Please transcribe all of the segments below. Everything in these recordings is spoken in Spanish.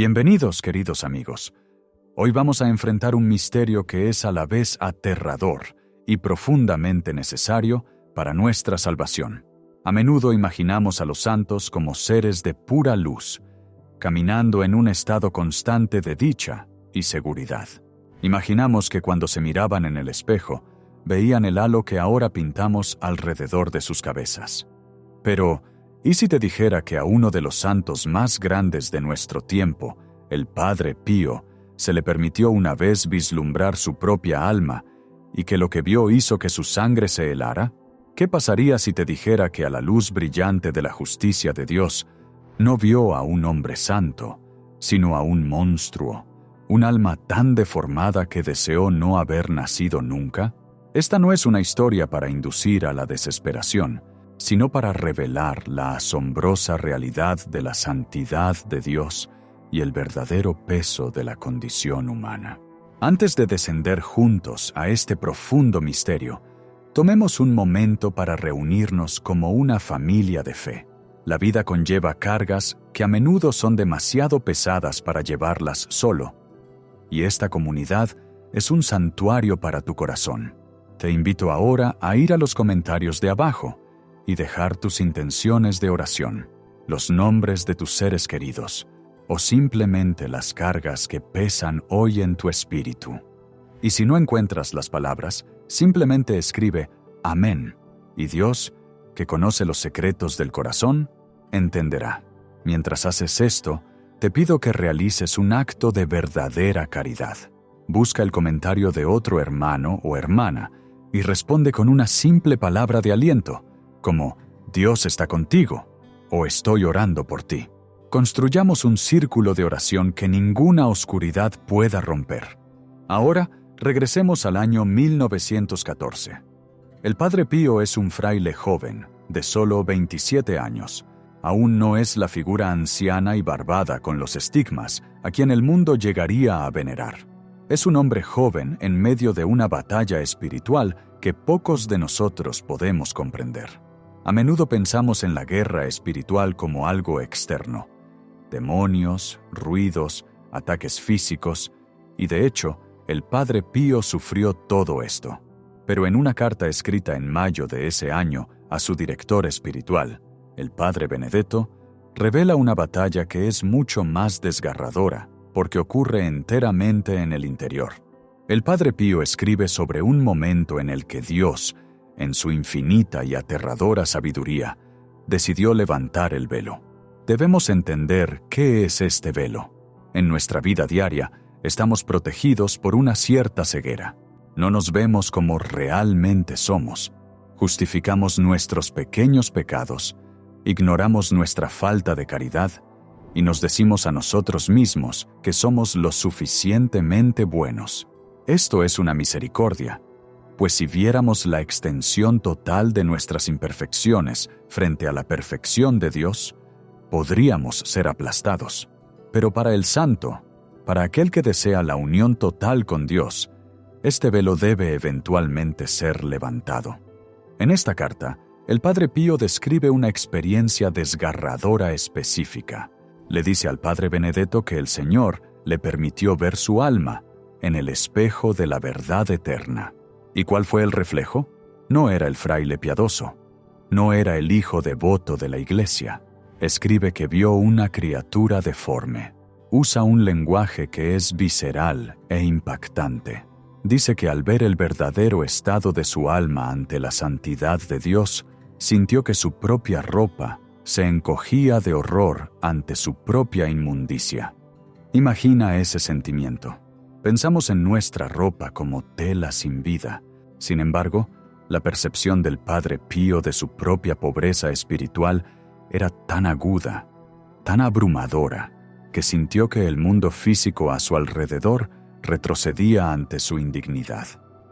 Bienvenidos, queridos amigos. Hoy vamos a enfrentar un misterio que es a la vez aterrador y profundamente necesario para nuestra salvación. A menudo imaginamos a los santos como seres de pura luz, caminando en un estado constante de dicha y seguridad. Imaginamos que cuando se miraban en el espejo, veían el halo que ahora pintamos alrededor de sus cabezas. Pero, ¿y si te dijera que a uno de los santos más grandes de nuestro tiempo, el Padre Pío, se le permitió una vez vislumbrar su propia alma y que lo que vio hizo que su sangre se helara? ¿Qué pasaría si te dijera que a la luz brillante de la justicia de Dios no vio a un hombre santo, sino a un monstruo, un alma tan deformada que deseó no haber nacido nunca? Esta no es una historia para inducir a la desesperación, sino para revelar la asombrosa realidad de la santidad de Dios y el verdadero peso de la condición humana. Antes de descender juntos a este profundo misterio, tomemos un momento para reunirnos como una familia de fe. La vida conlleva cargas que a menudo son demasiado pesadas para llevarlas solo, y esta comunidad es un santuario para tu corazón. Te invito ahora a ir a los comentarios de abajo y dejar tus intenciones de oración, los nombres de tus seres queridos, o simplemente las cargas que pesan hoy en tu espíritu. Y si no encuentras las palabras, simplemente escribe Amén, y Dios, que conoce los secretos del corazón, entenderá. Mientras haces esto, te pido que realices un acto de verdadera caridad. Busca el comentario de otro hermano o hermana y responde con una simple palabra de aliento, como Dios está contigo o estoy orando por ti. Construyamos un círculo de oración que ninguna oscuridad pueda romper. Ahora, regresemos al año 1914. El Padre Pío es un fraile joven, de solo 27 años. Aún no es la figura anciana y barbada con los estigmas a quien el mundo llegaría a venerar. Es un hombre joven en medio de una batalla espiritual que pocos de nosotros podemos comprender. A menudo pensamos en la guerra espiritual como algo externo. Demonios, ruidos, ataques físicos, y de hecho, el Padre Pío sufrió todo esto. Pero en una carta escrita en mayo de ese año a su director espiritual, el Padre Benedetto, revela una batalla que es mucho más desgarradora, porque ocurre enteramente en el interior. El Padre Pío escribe sobre un momento en el que Dios, en su infinita y aterradora sabiduría, decidió levantar el velo. Debemos entender qué es este velo. En nuestra vida diaria, estamos protegidos por una cierta ceguera. No nos vemos como realmente somos. Justificamos nuestros pequeños pecados, ignoramos nuestra falta de caridad y nos decimos a nosotros mismos que somos lo suficientemente buenos. Esto es una misericordia, pues si viéramos la extensión total de nuestras imperfecciones frente a la perfección de Dios, podríamos ser aplastados. Pero para el santo, para aquel que desea la unión total con Dios, este velo debe eventualmente ser levantado. En esta carta, el Padre Pío describe una experiencia desgarradora específica. Le dice al Padre Benedetto que el Señor le permitió ver su alma en el espejo de la verdad eterna. ¿Y cuál fue el reflejo? No era el fraile piadoso. No era el hijo devoto de la iglesia. Escribe que vio una criatura deforme. Usa un lenguaje que es visceral e impactante. Dice que al ver el verdadero estado de su alma ante la santidad de Dios, sintió que su propia ropa se encogía de horror ante su propia inmundicia. Imagina ese sentimiento. Pensamos en nuestra ropa como tela sin vida. Sin embargo, la percepción del Padre Pío de su propia pobreza espiritual era tan aguda, tan abrumadora, que sintió que el mundo físico a su alrededor retrocedía ante su indignidad.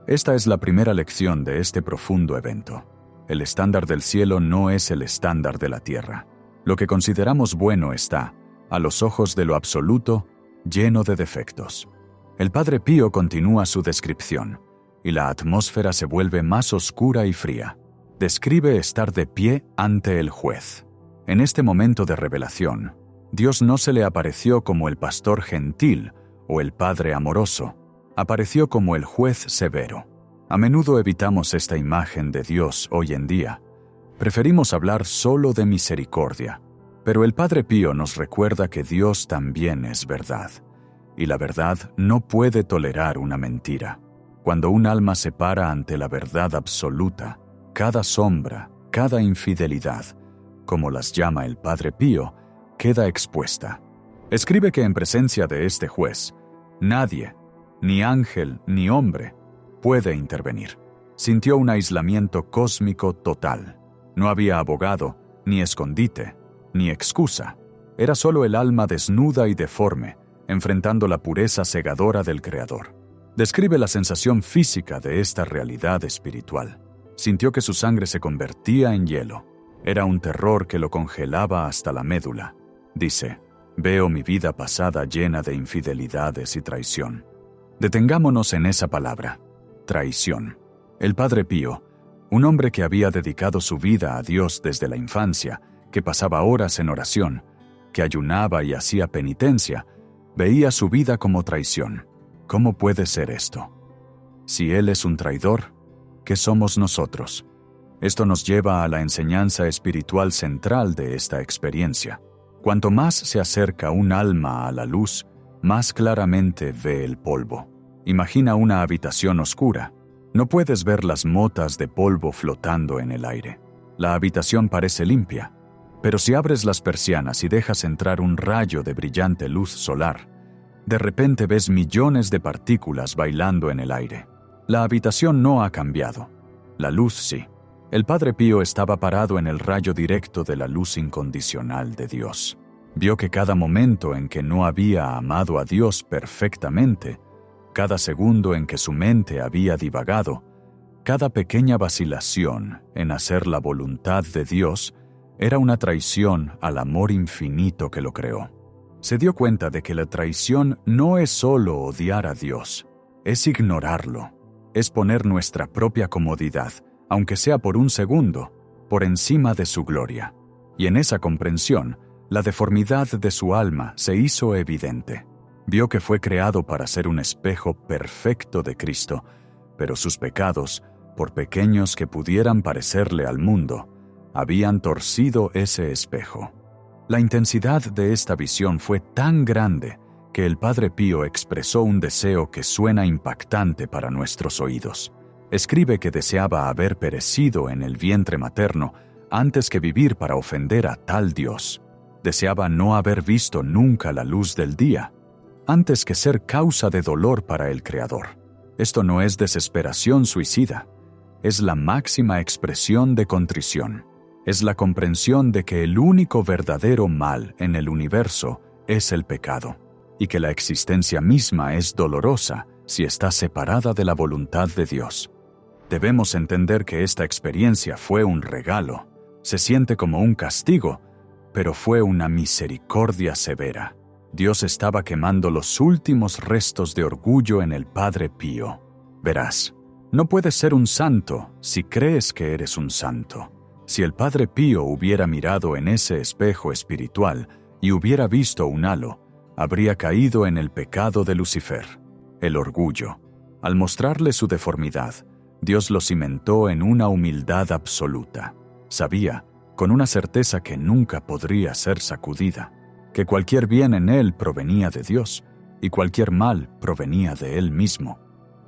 Esta es la primera lección de este profundo evento. El estándar del cielo no es el estándar de la tierra. Lo que consideramos bueno está, a los ojos de lo absoluto, lleno de defectos. El Padre Pío continúa su descripción, y la atmósfera se vuelve más oscura y fría. Describe estar de pie ante el juez. En este momento de revelación, Dios no se le apareció como el pastor gentil o el padre amoroso, apareció como el juez severo. A menudo evitamos esta imagen de Dios hoy en día. Preferimos hablar solo de misericordia, pero el Padre Pío nos recuerda que Dios también es verdad, y la verdad no puede tolerar una mentira. Cuando un alma se para ante la verdad absoluta, cada sombra, cada infidelidad, como las llama el Padre Pío, queda expuesta. Escribe que en presencia de este juez, nadie, ni ángel ni hombre, puede intervenir. Sintió un aislamiento cósmico total. No había abogado, ni escondite, ni excusa. Era solo el alma desnuda y deforme, enfrentando la pureza cegadora del Creador. Describe la sensación física de esta realidad espiritual. Sintió que su sangre se convertía en hielo. Era un terror que lo congelaba hasta la médula. Dice, veo mi vida pasada llena de infidelidades y traición. Detengámonos en esa palabra, traición. El Padre Pío, un hombre que había dedicado su vida a Dios desde la infancia, que pasaba horas en oración, que ayunaba y hacía penitencia, veía su vida como traición. ¿Cómo puede ser esto? Si Él es un traidor, ¿qué somos nosotros? Esto nos lleva a la enseñanza espiritual central de esta experiencia. Cuanto más se acerca un alma a la luz, más claramente ve el polvo. Imagina una habitación oscura. No puedes ver las motas de polvo flotando en el aire. La habitación parece limpia, pero si abres las persianas y dejas entrar un rayo de brillante luz solar, de repente ves millones de partículas bailando en el aire. La habitación no ha cambiado. La luz sí. El Padre Pío estaba parado en el rayo directo de la luz incondicional de Dios. Vio que cada momento en que no había amado a Dios perfectamente, cada segundo en que su mente había divagado, cada pequeña vacilación en hacer la voluntad de Dios, era una traición al amor infinito que lo creó. Se dio cuenta de que la traición no es solo odiar a Dios, es ignorarlo, es poner nuestra propia comodidad, aunque sea por un segundo, por encima de su gloria. Y en esa comprensión, la deformidad de su alma se hizo evidente. Vio que fue creado para ser un espejo perfecto de Cristo, pero sus pecados, por pequeños que pudieran parecerle al mundo, habían torcido ese espejo. La intensidad de esta visión fue tan grande que el Padre Pío expresó un deseo que suena impactante para nuestros oídos. Escribe que deseaba haber perecido en el vientre materno antes que vivir para ofender a tal Dios. Deseaba no haber visto nunca la luz del día, antes que ser causa de dolor para el Creador. Esto no es desesperación suicida, es la máxima expresión de contrición. Es la comprensión de que el único verdadero mal en el universo es el pecado, y que la existencia misma es dolorosa si está separada de la voluntad de Dios. Debemos entender que esta experiencia fue un regalo. Se siente como un castigo, pero fue una misericordia severa. Dios estaba quemando los últimos restos de orgullo en el Padre Pío. Verás, no puedes ser un santo si crees que eres un santo. Si el Padre Pío hubiera mirado en ese espejo espiritual y hubiera visto un halo, habría caído en el pecado de Lucifer, el orgullo. Al mostrarle su deformidad, Dios lo cimentó en una humildad absoluta. Sabía, con una certeza que nunca podría ser sacudida, que cualquier bien en él provenía de Dios y cualquier mal provenía de él mismo.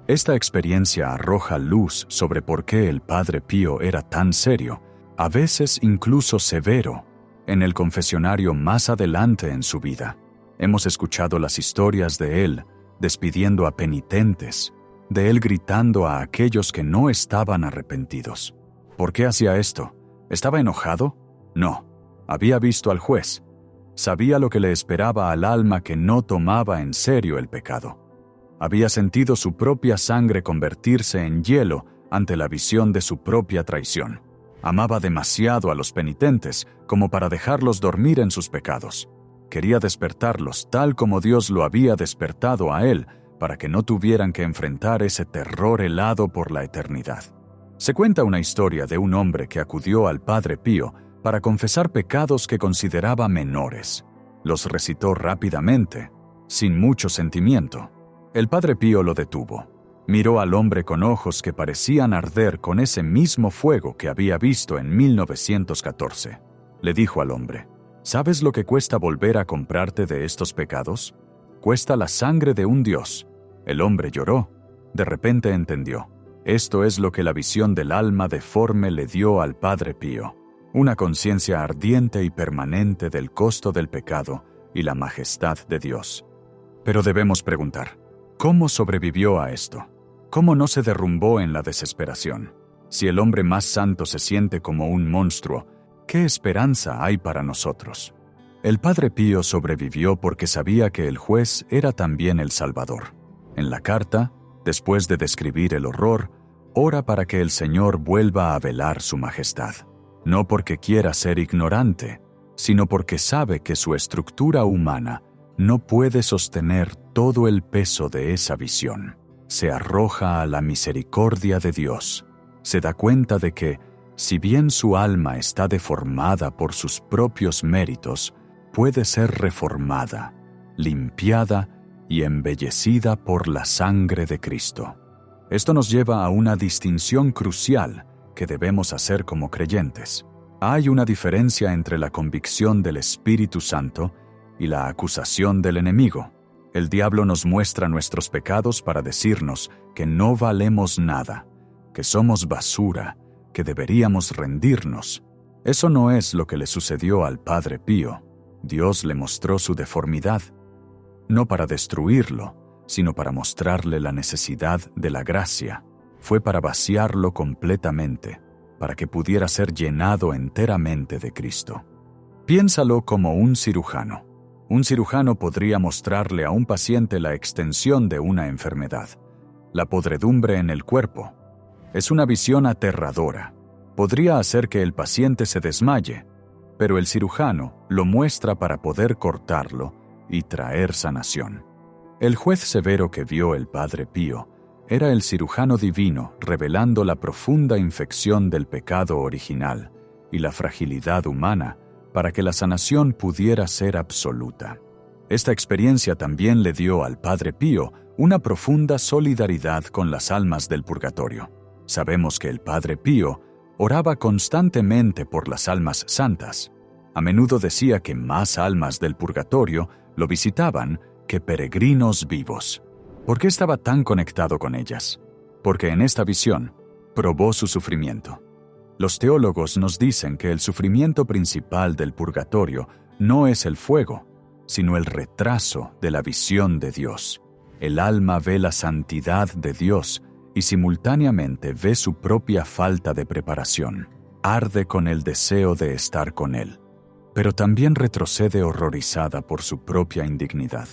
Esta experiencia arroja luz sobre por qué el Padre Pío era tan serio, a veces incluso severo, en el confesionario más adelante en su vida. Hemos escuchado las historias de él despidiendo a penitentes, de él gritando a aquellos que no estaban arrepentidos. ¿Por qué hacía esto? ¿Estaba enojado? No. Había visto al juez. Sabía lo que le esperaba al alma que no tomaba en serio el pecado. Había sentido su propia sangre convertirse en hielo ante la visión de su propia traición. Amaba demasiado a los penitentes como para dejarlos dormir en sus pecados. Quería despertarlos tal como Dios lo había despertado a él, para que no tuvieran que enfrentar ese terror helado por la eternidad. Se cuenta una historia de un hombre que acudió al Padre Pío para confesar pecados que consideraba menores. Los recitó rápidamente, sin mucho sentimiento. El Padre Pío lo detuvo. Miró al hombre con ojos que parecían arder con ese mismo fuego que había visto en 1914. Le dijo al hombre: ¿sabes lo que cuesta volver a comprarte de estos pecados? Cuesta la sangre de un Dios. El hombre lloró. De repente entendió. Esto es lo que la visión del alma deforme le dio al Padre Pío. Una conciencia ardiente y permanente del costo del pecado y la majestad de Dios. Pero debemos preguntar, ¿cómo sobrevivió a esto? ¿Cómo no se derrumbó en la desesperación? Si el hombre más santo se siente como un monstruo, ¿qué esperanza hay para nosotros? El Padre Pío sobrevivió porque sabía que el juez era también el Salvador. En la carta, después de describir el horror, ora para que el Señor vuelva a velar su majestad. No porque quiera ser ignorante, sino porque sabe que su estructura humana no puede sostener todo el peso de esa visión. Se arroja a la misericordia de Dios. Se da cuenta de que, si bien su alma está deformada por sus propios méritos, puede ser reformada, limpiada y embellecida por la sangre de Cristo. Esto nos lleva a una distinción crucial que debemos hacer como creyentes. Hay una diferencia entre la convicción del Espíritu Santo y la acusación del enemigo. El diablo nos muestra nuestros pecados para decirnos que no valemos nada, que somos basura, que deberíamos rendirnos. Eso no es lo que le sucedió al Padre Pío. Dios le mostró su deformidad, no para destruirlo, sino para mostrarle la necesidad de la gracia. Fue para vaciarlo completamente, para que pudiera ser llenado enteramente de Cristo. Piénsalo como un cirujano. Un cirujano podría mostrarle a un paciente la extensión de una enfermedad, la podredumbre en el cuerpo. Es una visión aterradora. Podría hacer que el paciente se desmaye, pero el cirujano lo muestra para poder cortarlo y traer sanación. El juez severo que vio el Padre Pío era el cirujano divino revelando la profunda infección del pecado original y la fragilidad humana para que la sanación pudiera ser absoluta. Esta experiencia también le dio al Padre Pío una profunda solidaridad con las almas del purgatorio. Sabemos que el Padre Pío oraba constantemente por las almas santas. A menudo decía que más almas del purgatorio lo visitaban que peregrinos vivos. ¿Por qué estaba tan conectado con ellas? Porque en esta visión probó su sufrimiento. Los teólogos nos dicen que el sufrimiento principal del purgatorio no es el fuego, sino el retraso de la visión de Dios. El alma ve la santidad de Dios y simultáneamente ve su propia falta de preparación. Arde con el deseo de estar con Él, pero también retrocede horrorizada por su propia indignidad,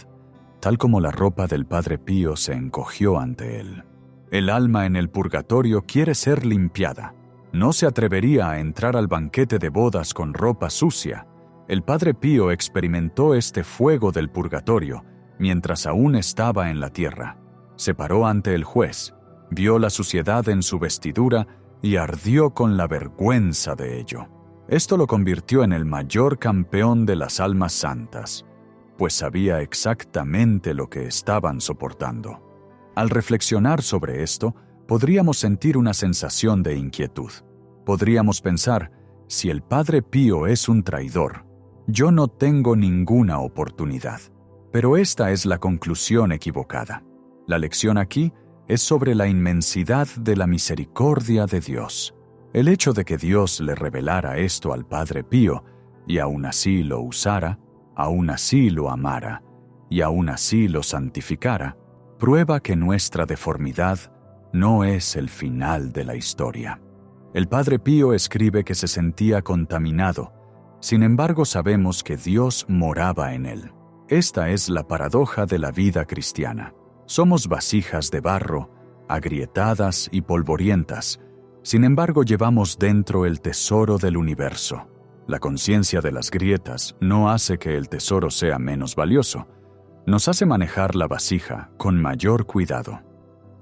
tal como la ropa del Padre Pío se encogió ante él. El alma en el purgatorio quiere ser limpiada. No se atrevería a entrar al banquete de bodas con ropa sucia. El Padre Pío experimentó este fuego del purgatorio mientras aún estaba en la tierra. Se paró ante el juez, vio la suciedad en su vestidura y ardió con la vergüenza de ello. Esto lo convirtió en el mayor campeón de las almas santas, pues sabía exactamente lo que estaban soportando. Al reflexionar sobre esto, podríamos sentir una sensación de inquietud. Podríamos pensar, si el Padre Pío es un traidor, yo no tengo ninguna oportunidad. Pero esta es la conclusión equivocada. La lección aquí es sobre la inmensidad de la misericordia de Dios. El hecho de que Dios le revelara esto al Padre Pío, y aún así lo usara, aún así lo amara, y aún así lo santificara, prueba que nuestra deformidad no es el final de la historia. El Padre Pío escribe que se sentía contaminado, sin embargo sabemos que Dios moraba en él. Esta es la paradoja de la vida cristiana. Somos vasijas de barro, agrietadas y polvorientas, sin embargo llevamos dentro el tesoro del universo. La conciencia de las grietas no hace que el tesoro sea menos valioso, nos hace manejar la vasija con mayor cuidado.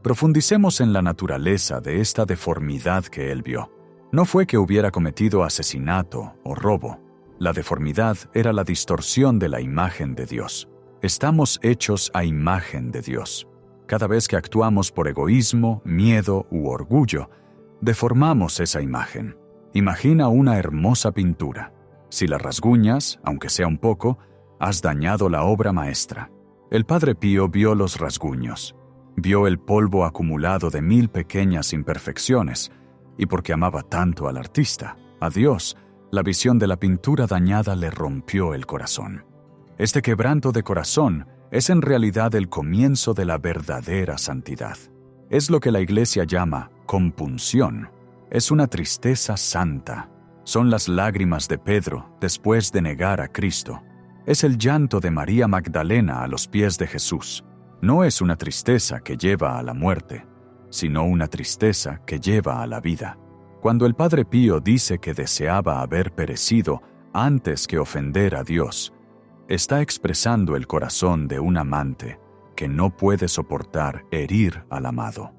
Profundicemos en la naturaleza de esta deformidad que él vio. No fue que hubiera cometido asesinato o robo. La deformidad era la distorsión de la imagen de Dios. Estamos hechos a imagen de Dios. Cada vez que actuamos por egoísmo, miedo u orgullo, deformamos esa imagen. Imagina una hermosa pintura. Si la rasguñas, aunque sea un poco, has dañado la obra maestra. El Padre Pío vio los rasguños, vio el polvo acumulado de 1000 pequeñas imperfecciones, y porque amaba tanto al artista, a Dios, la visión de la pintura dañada le rompió el corazón. Este quebranto de corazón es en realidad el comienzo de la verdadera santidad. Es lo que la Iglesia llama compunción. Es una tristeza santa. Son las lágrimas de Pedro después de negar a Cristo. Es el llanto de María Magdalena a los pies de Jesús. No es una tristeza que lleva a la muerte, sino una tristeza que lleva a la vida. Cuando el Padre Pío dice que deseaba haber perecido antes que ofender a Dios, está expresando el corazón de un amante que no puede soportar herir al amado.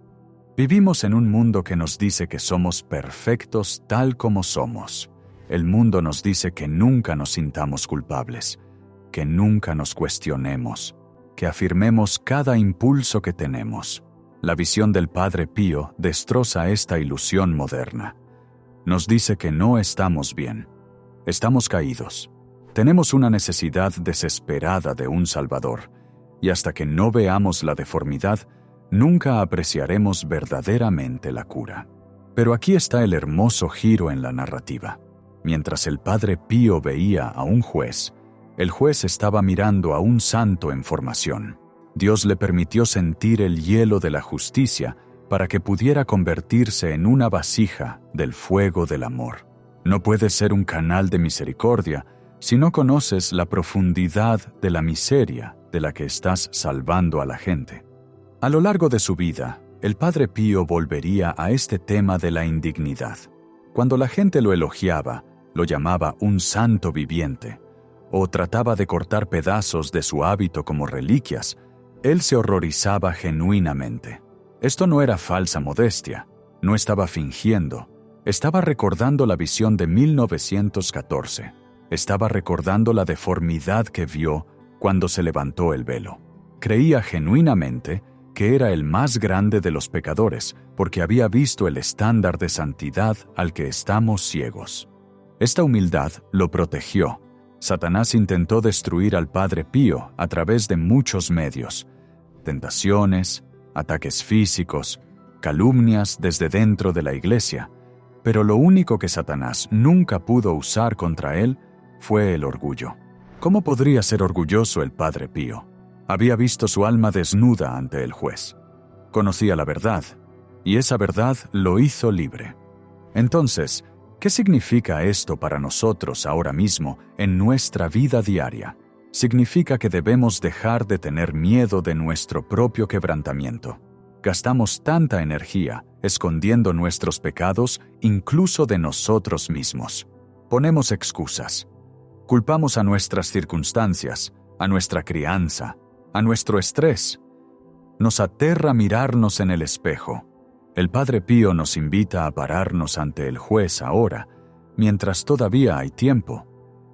Vivimos en un mundo que nos dice que somos perfectos tal como somos. El mundo nos dice que nunca nos sintamos culpables, que nunca nos cuestionemos, que afirmemos cada impulso que tenemos. La visión del Padre Pío destroza esta ilusión moderna. Nos dice que no estamos bien. Estamos caídos. Tenemos una necesidad desesperada de un Salvador, y hasta que no veamos la deformidad, nunca apreciaremos verdaderamente la cura. Pero aquí está el hermoso giro en la narrativa. Mientras el Padre Pío veía a un juez, el juez estaba mirando a un santo en formación. Dios le permitió sentir el hielo de la justicia para que pudiera convertirse en una vasija del fuego del amor. No puedes ser un canal de misericordia si no conoces la profundidad de la miseria de la que estás salvando a la gente. A lo largo de su vida, el Padre Pío volvería a este tema de la indignidad. Cuando la gente lo elogiaba, lo llamaba un santo viviente, o trataba de cortar pedazos de su hábito como reliquias, él se horrorizaba genuinamente. Esto no era falsa modestia, no estaba fingiendo, estaba recordando la visión de 1914, estaba recordando la deformidad que vio cuando se levantó el velo. Creía genuinamente que era el más grande de los pecadores, porque había visto el estándar de santidad al que estamos ciegos. Esta humildad lo protegió. Satanás intentó destruir al Padre Pío a través de muchos medios: tentaciones, ataques físicos, calumnias desde dentro de la iglesia, pero lo único que Satanás nunca pudo usar contra él fue el orgullo. ¿Cómo podría ser orgulloso el Padre Pío? Había visto su alma desnuda ante el juez. Conocía la verdad, y esa verdad lo hizo libre. Entonces, ¿qué significa esto para nosotros ahora mismo en nuestra vida diaria? Significa que debemos dejar de tener miedo de nuestro propio quebrantamiento. Gastamos tanta energía escondiendo nuestros pecados incluso de nosotros mismos. Ponemos excusas. Culpamos a nuestras circunstancias, a nuestra crianza, a nuestro estrés. Nos aterra mirarnos en el espejo. El Padre Pío nos invita a pararnos ante el juez ahora, mientras todavía hay tiempo,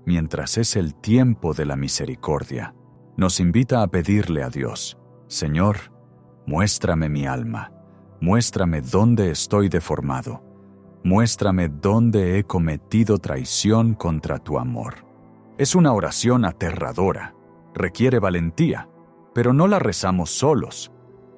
mientras es el tiempo de la misericordia. Nos invita a pedirle a Dios: Señor, muéstrame mi alma, muéstrame dónde estoy deformado, muéstrame dónde he cometido traición contra tu amor. Es una oración aterradora, requiere valentía, pero no la rezamos solos,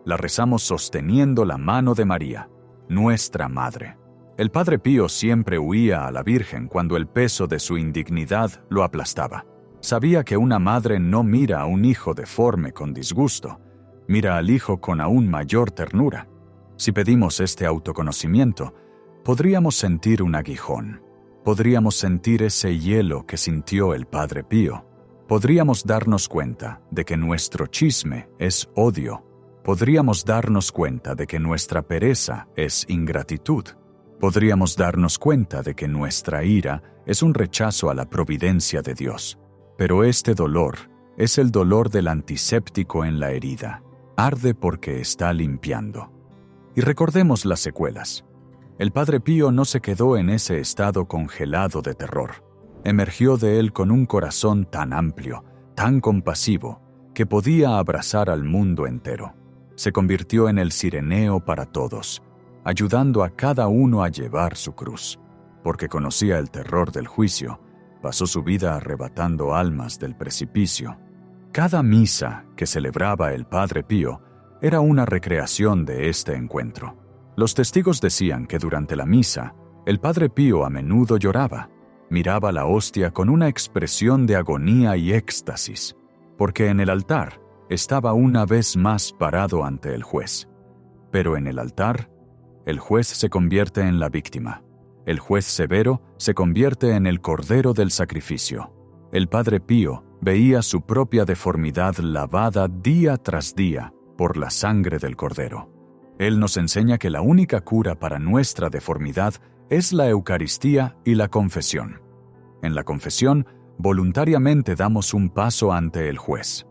la rezamos sosteniendo la mano de María, nuestra Madre. El Padre Pío siempre huía a la Virgen cuando el peso de su indignidad lo aplastaba. Sabía que una madre no mira a un hijo deforme con disgusto, mira al hijo con aún mayor ternura. Si pedimos este autoconocimiento, podríamos sentir un aguijón, podríamos sentir ese hielo que sintió el Padre Pío, podríamos darnos cuenta de que nuestro chisme es odio, podríamos darnos cuenta de que nuestra pereza es ingratitud, podríamos darnos cuenta de que nuestra ira es un rechazo a la providencia de Dios. Pero este dolor es el dolor del antiséptico en la herida. Arde porque está limpiando. Y recordemos las secuelas. El Padre Pío no se quedó en ese estado congelado de terror. Emergió de él con un corazón tan amplio, tan compasivo, que podía abrazar al mundo entero. Se convirtió en el Cireneo para todos, ayudando a cada uno a llevar su cruz. Porque conocía el terror del juicio, pasó su vida arrebatando almas del precipicio. Cada misa que celebraba el Padre Pío era una recreación de este encuentro. Los testigos decían que durante la misa, el Padre Pío a menudo lloraba, miraba la hostia con una expresión de agonía y éxtasis, porque en el altar estaba una vez más parado ante el juez. Pero en el altar, el juez se convierte en la víctima. El juez severo se convierte en el cordero del sacrificio. El Padre Pío veía su propia deformidad lavada día tras día por la sangre del cordero. Él nos enseña que la única cura para nuestra deformidad es la Eucaristía y la confesión. En la confesión, voluntariamente damos un paso ante el juez.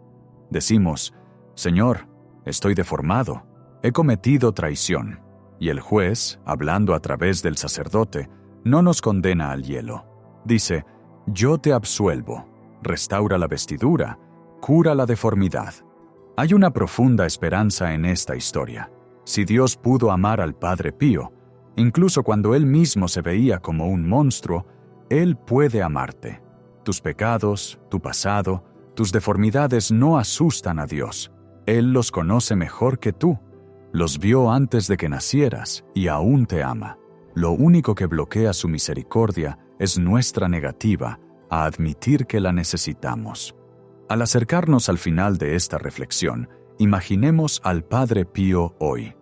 Decimos: Señor, estoy deformado, he cometido traición. Y el juez, hablando a través del sacerdote, no nos condena al hielo. Dice: yo te absuelvo, restaura la vestidura, cura la deformidad. Hay una profunda esperanza en esta historia. Si Dios pudo amar al Padre Pío, incluso cuando él mismo se veía como un monstruo, Él puede amarte. Tus pecados, tu pasado, tus deformidades no asustan a Dios. Él los conoce mejor que tú. Los vio antes de que nacieras y aún te ama. Lo único que bloquea su misericordia es nuestra negativa a admitir que la necesitamos. Al acercarnos al final de esta reflexión, imaginemos al Padre Pío hoy.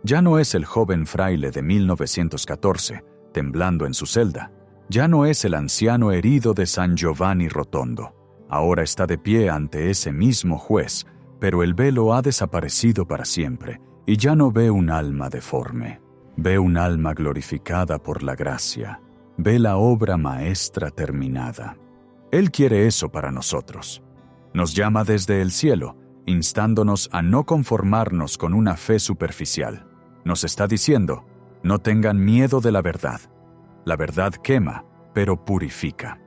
Ya no es el joven fraile de 1914, temblando en su celda. Ya no es el anciano herido de San Giovanni Rotondo. Ahora está de pie ante ese mismo juez, pero el velo ha desaparecido para siempre, y ya no ve un alma deforme. Ve un alma glorificada por la gracia. Ve la obra maestra terminada. Él quiere eso para nosotros. Nos llama desde el cielo, instándonos a no conformarnos con una fe superficial. Nos está diciendo: no tengan miedo de la verdad. La verdad quema, pero purifica.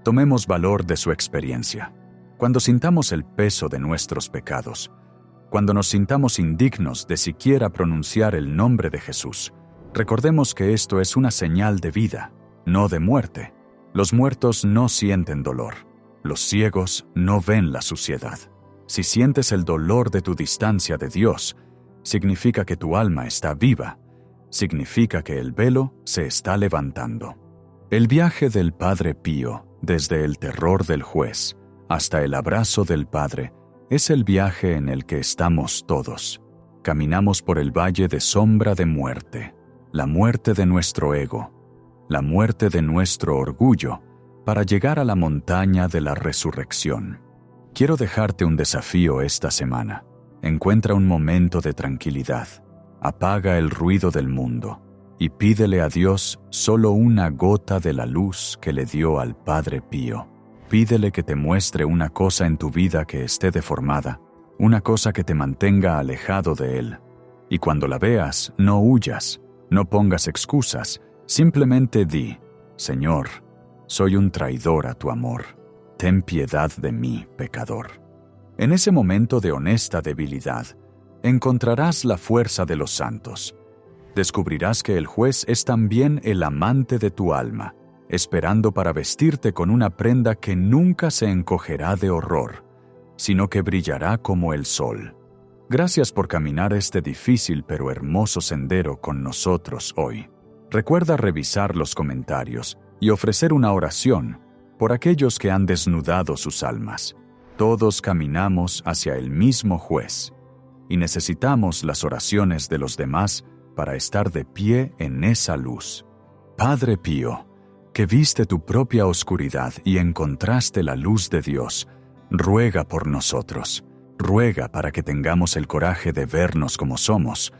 Tomemos valor de su experiencia. Cuando sintamos el peso de nuestros pecados, cuando nos sintamos indignos de siquiera pronunciar el nombre de Jesús, recordemos que esto es una señal de vida, no de muerte. Los muertos no sienten dolor. Los ciegos no ven la suciedad. Si sientes el dolor de tu distancia de Dios, significa que tu alma está viva. Significa que el velo se está levantando. El viaje del Padre Pío, desde el terror del juez hasta el abrazo del Padre, es el viaje en el que estamos todos. Caminamos por el valle de sombra de muerte, la muerte de nuestro ego, la muerte de nuestro orgullo, para llegar a la montaña de la resurrección. Quiero dejarte un desafío esta semana. Encuentra un momento de tranquilidad. Apaga el ruido del mundo y pídele a Dios solo una gota de la luz que le dio al Padre Pío. Pídele que te muestre una cosa en tu vida que esté deformada, una cosa que te mantenga alejado de Él. Y cuando la veas, no huyas, no pongas excusas, simplemente di: Señor, soy un traidor a tu amor. Ten piedad de mí, pecador. En ese momento de honesta debilidad, encontrarás la fuerza de los santos. Descubrirás que el juez es también el amante de tu alma, esperando para vestirte con una prenda que nunca se encogerá de horror, sino que brillará como el sol. Gracias por caminar este difícil pero hermoso sendero con nosotros hoy. Recuerda revisar los comentarios y ofrecer una oración por aquellos que han desnudado sus almas. Todos caminamos hacia el mismo juez y necesitamos las oraciones de los demás para estar de pie en esa luz. Padre Pío, que viste tu propia oscuridad y encontraste la luz de Dios, ruega por nosotros. Ruega para que tengamos el coraje de vernos como somos,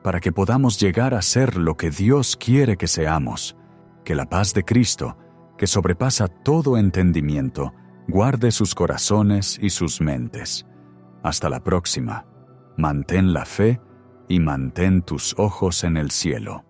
para que podamos llegar a ser lo que Dios quiere que seamos. Que la paz de Cristo, que sobrepasa todo entendimiento, guarde sus corazones y sus mentes. Hasta la próxima. Mantén la fe y mantén tus ojos en el cielo.